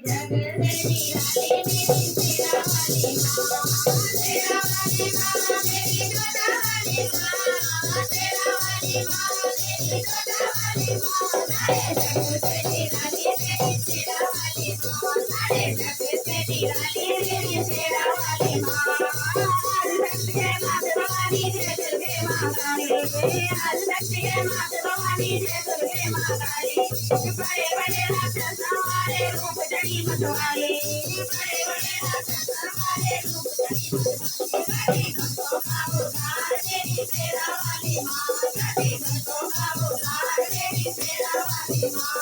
जग से निराली मेरी शेरा वाली माँ, शेरा वाली माँ मेरी जोधा वाली माँ, शेरा वाली माँ मेरी जोधा वाली माँ, सारे जग से निराली मेरी शेरा वाली माँ, सारे जग से निराली मेरी शेरा वाली माँ। आज शक्ति है मात भवानी जय दुर्गे माँ काली, आज शक्ति है मात भवानी जय दुर्गे माँ काली। बड़े बड़े राक्षस हमारे रूप जड़ी मतवाले, बड़े बड़े राक्षस हमारे रूप जड़ी मतवाले। सभी भक्तों का उद्धार मेरी शेरा वाली माँ, सभी भक्तों का उद्धार मेरी शेरा वाली माँ।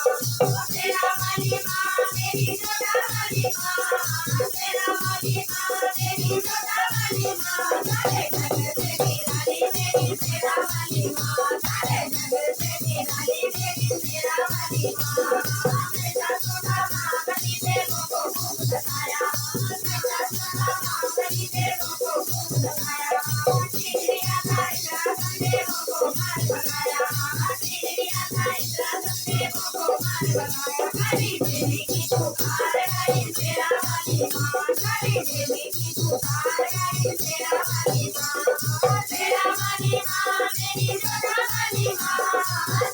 ओ शेरा वाली माँ मेरी जोधा वाली माँ, शेरा वाली माँ मेरी जोधा वाली माँ, सारे जग से निराली मेरी शेरा वाली माँ, सारे जग से निराली मेरी शेरा वाली माँ। हमेशा जोधा माँ गली देवों को खूब सताया, हमेशा जोधा माँ गली देवों को खूब सताया। चिड़िया था इतना देवों को मार भगाया, चिड़िया था इतना देवों को मार भगाया। काली देवी की पुकार आई शेरा वाली माँ, काली देवी की पुकार आई शेरा वाली माँ। शेरा वाली माँ मेरी जोधा वाली माँ,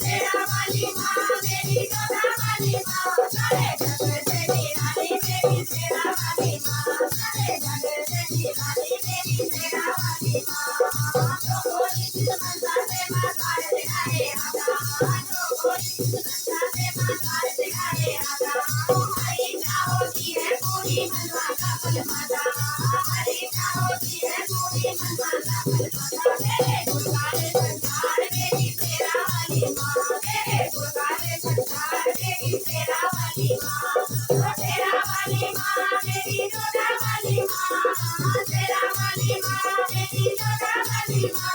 शेरा वाली माँ मेरी जोधा वाली माँ, सारे जग से निराली मेरी शेरा वाली माँ, सारे जग से निराली मेरी शेरा वाली माँ। जो कोई इस मनसा से माँ द्वार दिखाए आता, जो कोई इस मनसा से माँ द्वार दिखाए आता, हमारी इच्छा होती है पूरी मनवा का फल पाता, हमारी इच्छा होती है पूरी मनवा का फल पाता। तेरे गुणगान संसार मेरी शेरा वाली माँ, तेरे गुणगान संसार मेरी शेरा वाली माँ। ओ शेरा वाली माँ मेरी जोधा वाली माँ, शेरा वाली माँ मेरी जोधा वाली माँ,